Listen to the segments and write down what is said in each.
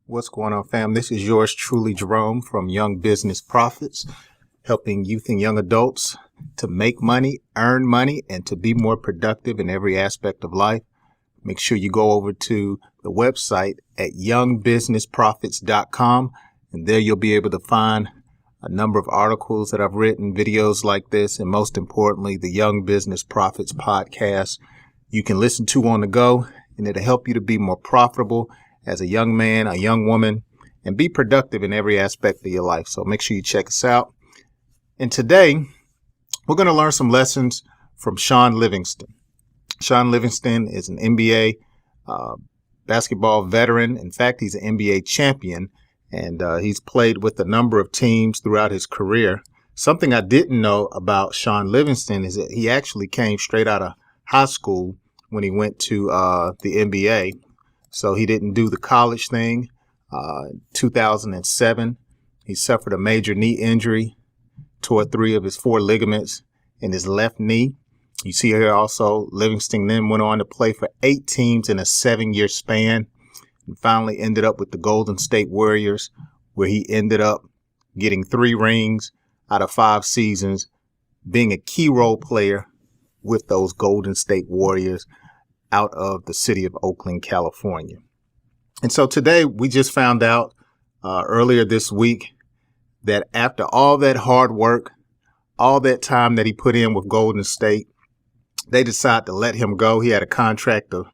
What's going on, fam? This is yours truly, Jerome, from Young Business Profits, helping youth and young adults to make money, earn money, and to be more productive in every aspect of life. Make sure you go over to the website at youngbusinessprofits.com, and there you'll be able to find a number of articles that I've written, videos like this, and most importantly, the Young Business Profits podcast you can listen to on the go, and it'll help you to be more profitable as a young man, a young woman, and be productive in every aspect of your life. So make sure you check us out. And today, we're going to learn some lessons from Shaun Livingston. Shaun Livingston is an NBA basketball veteran. In fact, he's an NBA champion, and he's played with a number of teams throughout his career. Something I didn't know about Shaun Livingston is that he actually came straight out of high school when he went to the NBA. So he didn't do the college thing. 2007, he suffered a major knee injury, tore 3 of his 4 ligaments in his left knee. You see here also, Livingston then went on to play for 8 teams in a 7-year span and finally ended up with the Golden State Warriors, where he ended up getting 3 rings out of 5 seasons, being a key role player with those Golden State Warriors out of the city of Oakland, California. And so today we just found out earlier this week that after all that hard work, all that time that he put in with Golden State, they decided to let him go. He had a contract of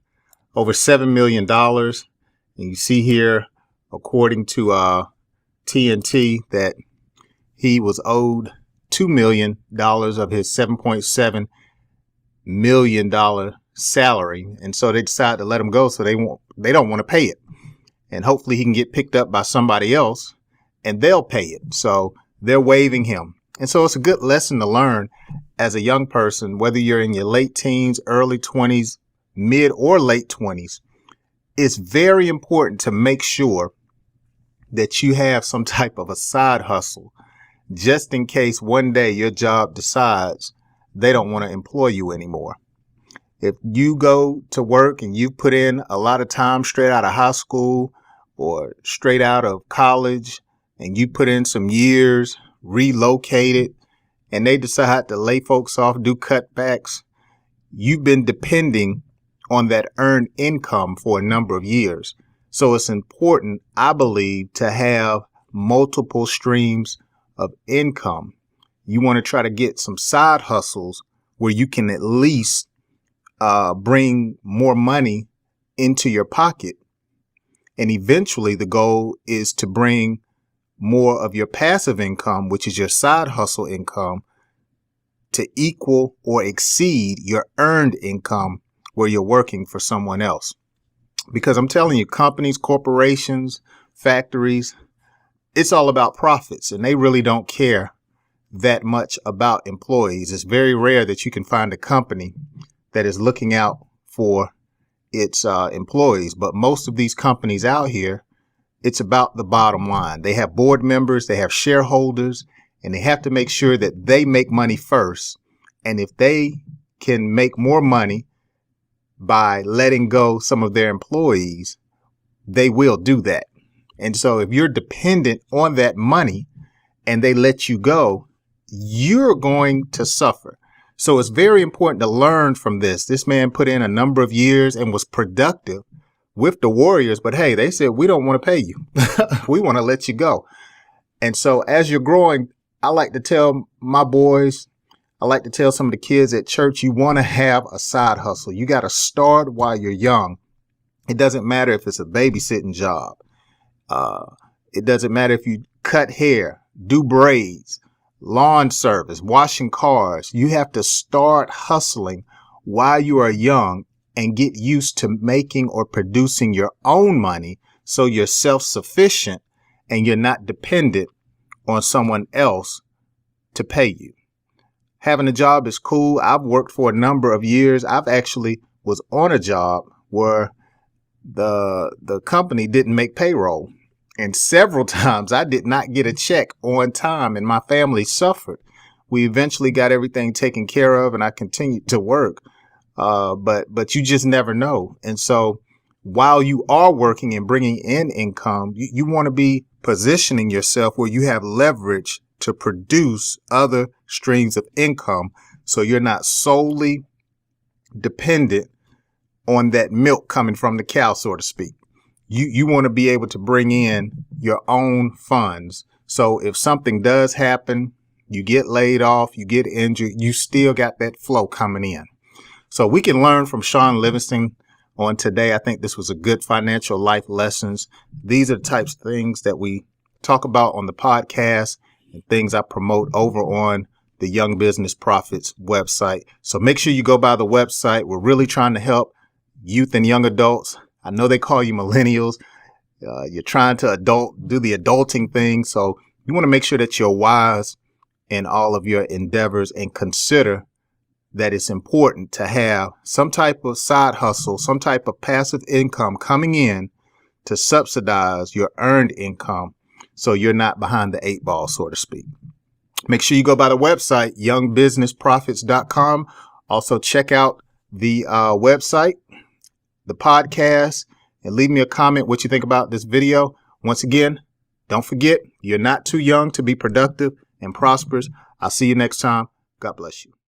over $7 million. And you see here, according to TNT, that he was owed $2 million of his $7.7 million salary, and so they decided to let him go. So they don't want to pay it, and hopefully he can get picked up by somebody else and they'll pay it. So they're waiving him, and so it's a good lesson to learn as a young person, whether you're in your late teens, early 20s, mid or late 20s. It's very important to make sure that you have some type of a side hustle, just in case one day your job decides they don't want to employ you anymore. If you go to work and you put in a lot of time straight out of high school or straight out of college, and you put in some years, relocated, and they decide to lay folks off, do cutbacks, you've been depending on that earned income for a number of years. So it's important, I believe, to have multiple streams of income. You want to try to get some side hustles where you can at least bring more money into your pocket. And eventually the goal is to bring more of your passive income, which is your side hustle income, to equal or exceed your earned income where you're working for someone else. Because I'm telling you, companies, corporations, factories, it's all about profits, and they really don't care that much about employees. It's very rare that you can find a company that is looking out for its employees. But most of these companies out here, it's about the bottom line. They have board members, they have shareholders, and they have to make sure that they make money first. And if they can make more money by letting go some of their employees, they will do that. And so if you're dependent on that money and they let you go, you're going to suffer. So it's very important to learn from this. This man put in a number of years and was productive with the Warriors. But hey, they said, we don't want to pay you. We want to let you go. And so as you're growing, I like to tell my boys, I like to tell some of the kids at church, you want to have a side hustle. You got to start while you're young. It doesn't matter if it's a babysitting job. It doesn't matter if you cut hair, do braids, lawn service, washing cars. You have to start hustling while you are young and get used to making or producing your own money so you're self-sufficient and you're not dependent on someone else to pay you. Having a job is cool. I've worked for a number of years. I've actually was on a job where the company didn't make payroll. And several times I did not get a check on time and my family suffered. We eventually got everything taken care of and I continued to work. But you just never know. And so while you are working and bringing in income, you want to be positioning yourself where you have leverage to produce other streams of income, so you're not solely dependent on that milk coming from the cow, so to speak. You want to be able to bring in your own funds. So if something does happen, you get laid off, you get injured, you still got that flow coming in. So we can learn from Shaun Livingston on today. I think this was a good financial life lessons. These are the types of things that we talk about on the podcast and things I promote over on the Young Business Profits website. So make sure you go by the website. We're really trying to help youth and young adults. I know they call you millennials. You're trying to do the adulting thing. So you want to make sure that you're wise in all of your endeavors and consider that it's important to have some type of side hustle, some type of passive income coming in to subsidize your earned income, so you're not behind the 8 ball, so to speak. Make sure you go by the website, youngbusinessprofits.com. Also check out the website, the podcast, and leave me a comment what you think about this video. Once again, don't forget, you're not too young to be productive and prosperous. I'll see you next time. God bless you.